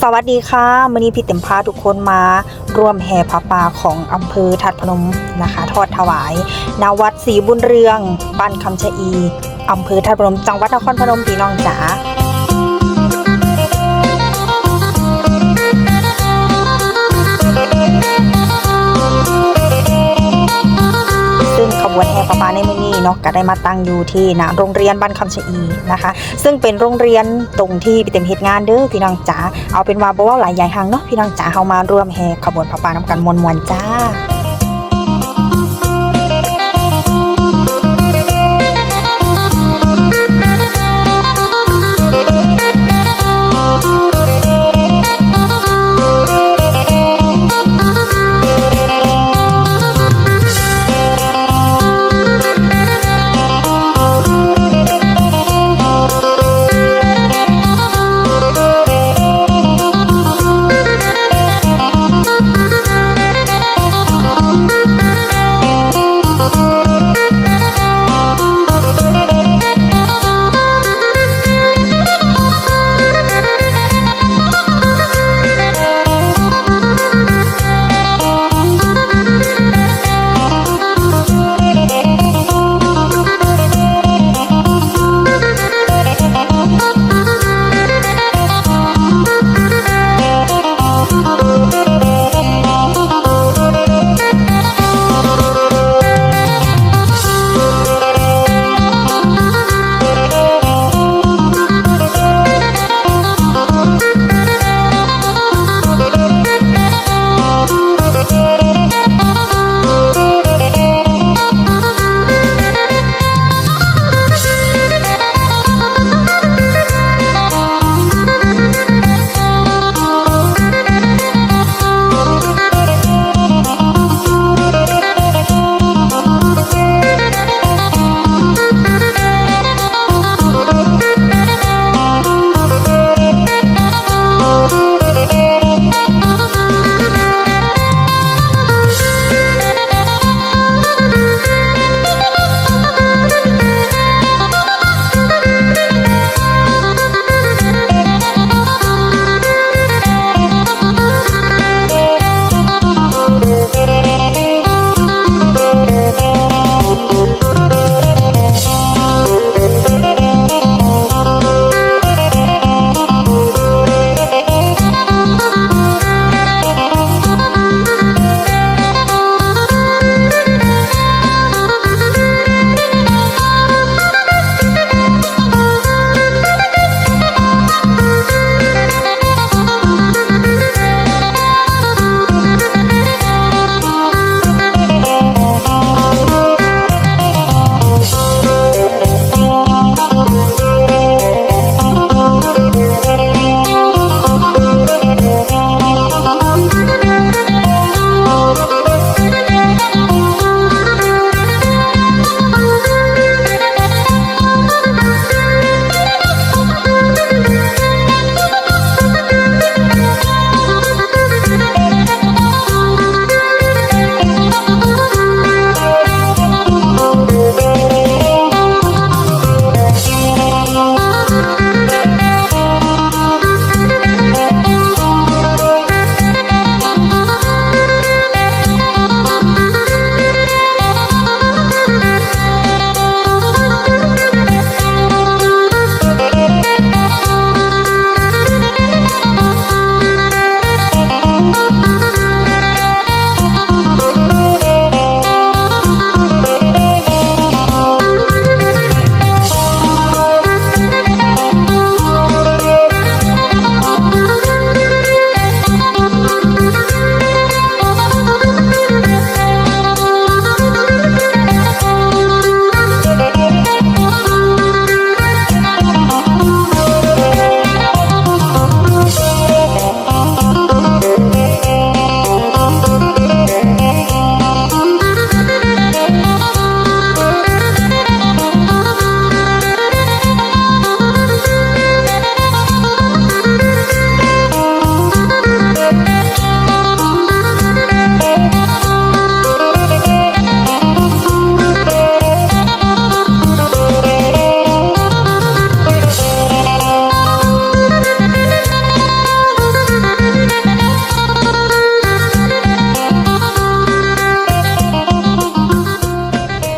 สวัสดีค่ะมื้อนี้พี่เต็มพาทุกคนมาร่วมแห่พระป่าของอำเภอทัดพนมนะคะทอดถวายณวัดศรีบุญเรืองบ้านคำชะอีอำเภอทัดพนมจังหวัดนครพนมพี่น้องจ๋าซึ่งขบวนแห่พระป่าในมื้อนี้เนาะก็ได้มาตั้งอยู่ที่ณโรงเรียนบ้านคำชะอีนะคะซึ่งเป็นโรงเรียนตรงที่พี่เต็มเฮ็ดงานเด้อพี่น้องจ๋าเอาเป็นว่าบ่เว้าหลายใหญ่หังเนาะพี่น้องจ๋าเฮามาร่วมแห่ขบวนพระป่านำกันม่วนๆจ้า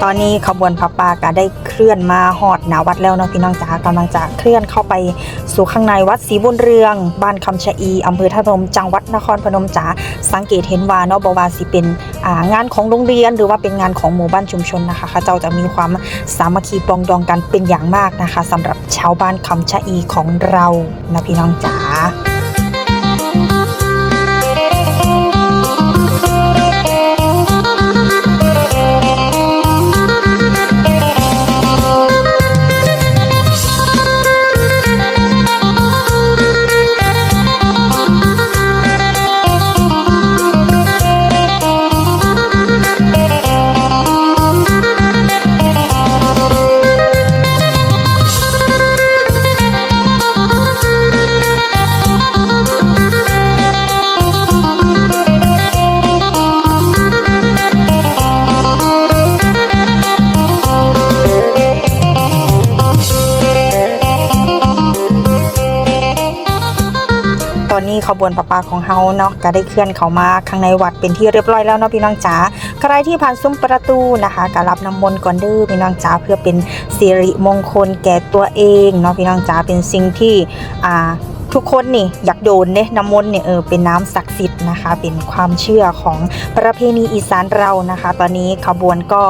ตอนนี้ขบวนพระป่าก็ได้เคลื่อนมาฮอดหน้าวัดแล้วเนาะพี่น้องจ๋ากำลังจะเคลื่อนเข้าไปสู่ข้างในวัดศรีบุญเรืองบ้านคำชะอีอำเภอท่าพนมจังหวัดนครพนมจ๋าสังเกตเห็นว่าเนาะบ่ว่าสิเป็นงานของโรงเรียนหรือว่าเป็นงานของหมู่บ้านชุมชนนะคะเขาเจ้าจะมีความสามัคคีปรองดองกันเป็นอย่างมากนะคะสำหรับชาวบ้านคำชะอีของเรานะพี่น้องจ๋าตอนนี้ขบวนประปาของเฮาเนาะก็ได้เคลื่อนเข้ามาข้างในวัดเป็นที่เรียบร้อยแล้วเนาะพี่น้องจ๋าใครที่ผ่านซุ้มประตูนะคะก็รับน้ำมนต์ก่อนเด้อพี่น้องจ๋าเพื่อเป็นสิริมงคลแก่ตัวเองเนาะพี่น้องจ๋าเป็นสิ่งที่ทุกคนนี่อยากโดนเนี่ยน้ำมนต์เนี่ยเป็นน้ำศักดิ์สิทธิ์นะคะเป็นความเชื่อของประเพณีอีสานเรานะคะตอนนี้ขบวนก็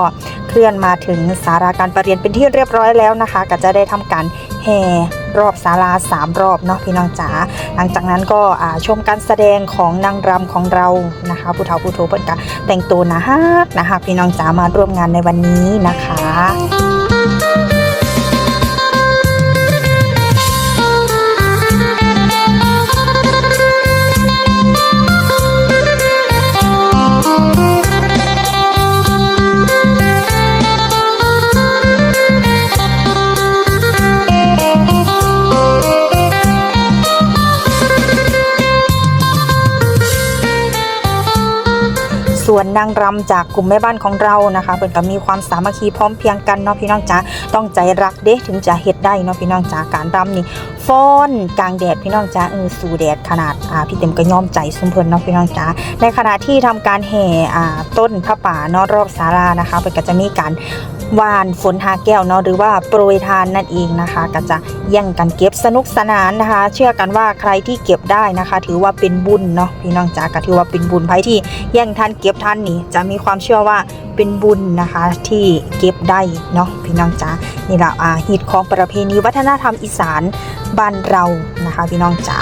เคลื่อนมาถึงศาลาการประเรียนเป็นที่เรียบร้อยแล้วนะคะก็จะได้ทำการแห่รอบศาลา3 รอบเนาะพี่น้องจ๋าหลังจากนั้นก็ชมการแสดงของนางรำของเรานะคะผู้เฒ่าผู้โตเพิ่นก็แต่งตัวนะฮะนะคะพี่น้องจ๋ามาร่วมงานในวันนี้นะคะส่วนนางรำจากกลุ่มแม่บ้านของเรานะคะเพิ่นก็มีความสามัคคีพร้อมเพรียงกันเนาะพี่น้องจ๋าต้องใจรักเด้ถึงจะเฮ็ดได้เนาะพี่น้องจ๋าการรำนี่ฟ้อนกลางแดดพี่น้องจ๋าสู่แดดขนาดพี่เต็มก็ยอมใจซุมเพิ่นเนาะพี่น้องจ๋าในขณะที่ทำการแห่ต้นพระป่าเนาะรอบศาลานะคะเพิ่นก็จะมีการวานฝนหาแก้วเนาะหรือว่าโปรยทานนั่นเองนะคะก็จะแย่งกันเก็บสนุกสนานนะคะเชื่อกันว่าใครที่เก็บได้นะคะถือว่าเป็นบุญเนาะพี่น้องจ๋าก็ถือว่าเป็นบุญไผที่แย่งทันเก็บทันนี่จะมีความเชื่อว่าเป็นบุญนะคะที่เก็บได้เนาะพี่น้องจ๋านี่แหละฮิตของประเพณีวัฒนธรรมอีสานบ้านเรานะคะพี่น้องจ๋า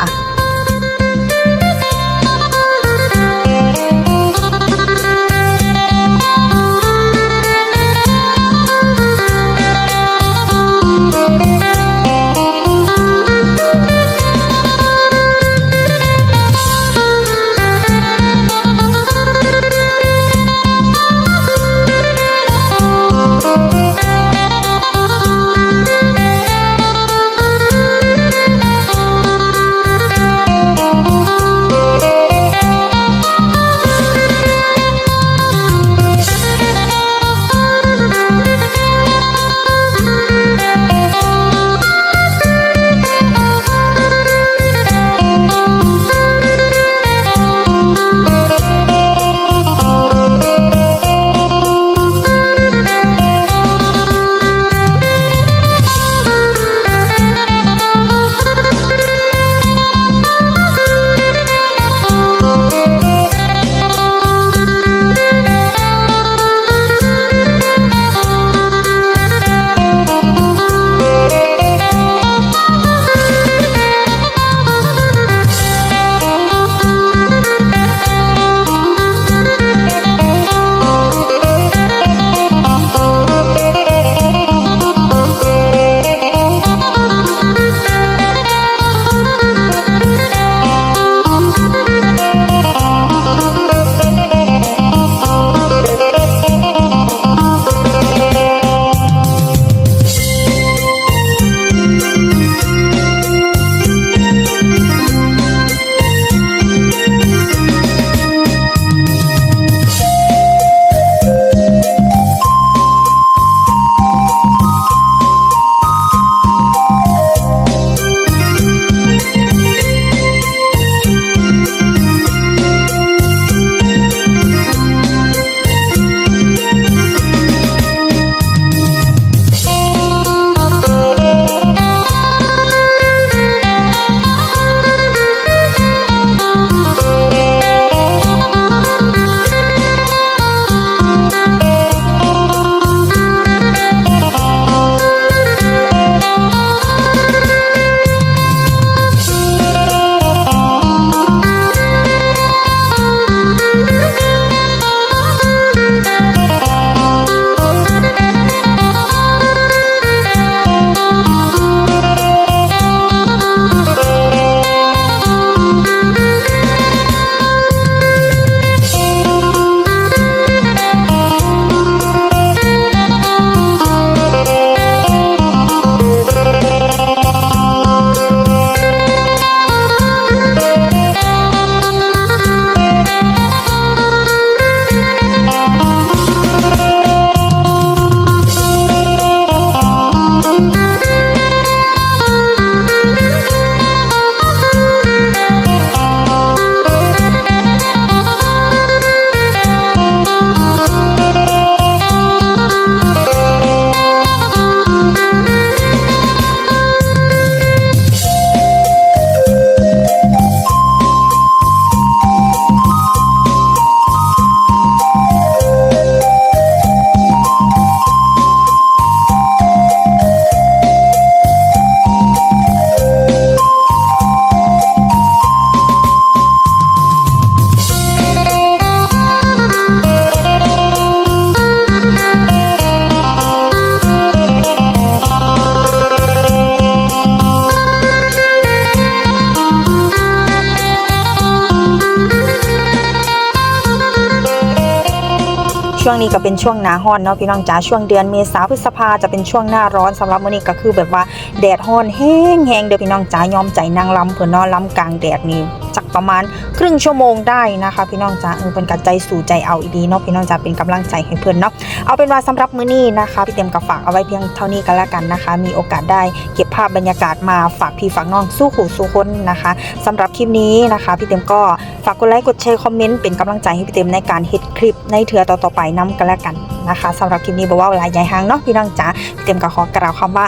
ช่วงนี้ก็เป็นช่วงหน้าร้อนเนาะพี่น้องจ๋าช่วงเดือนเมษาพฤษภาจะเป็นช่วงหน้าร้อนสำหรับมื้อนี้ก็คือแบบว่าแดดร้อนแห้งๆเด้อพี่น้องจ๋ายอมใจนางลำเพิ่นเนาะลำกลางแดดนี่จักประมาณครึ่งชั่วโมงได้นะคะพี่น้องจ๋าเพิ่นก็ใจสู่ใจเอาอีดีเนาะพี่น้องจ๋าเป็นกำลังใจให้เพิ่นเนาะเอาเป็นว่าสำหรับมื้อนี้นะคะพี่เต็มก็ฝากเอาไว้เพียงเท่านี้กันแล้วกันนะคะมีโอกาสได้เก็บภาพบรรยากาศมาฝากพี่ฝากน้องสู้ขู่สู้คนนะคะสำหรับคลิปนี้นะคะพี่เต็มก็ฝากกดไลค์กดแชร์คอมเมนต์เป็นกำลังใจให้พี่เต็มในการเฮ็ดคลิปในเทื่อต่อๆไปนำกันแล้วกันนะคะสำหรับคลิปนี้บอกว่าหลายใหญ่หางเนาะพี่น้องจ๋าพี่เต็มก็ขอกล่าวคำว่า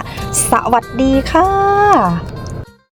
สวัสดีค่ะ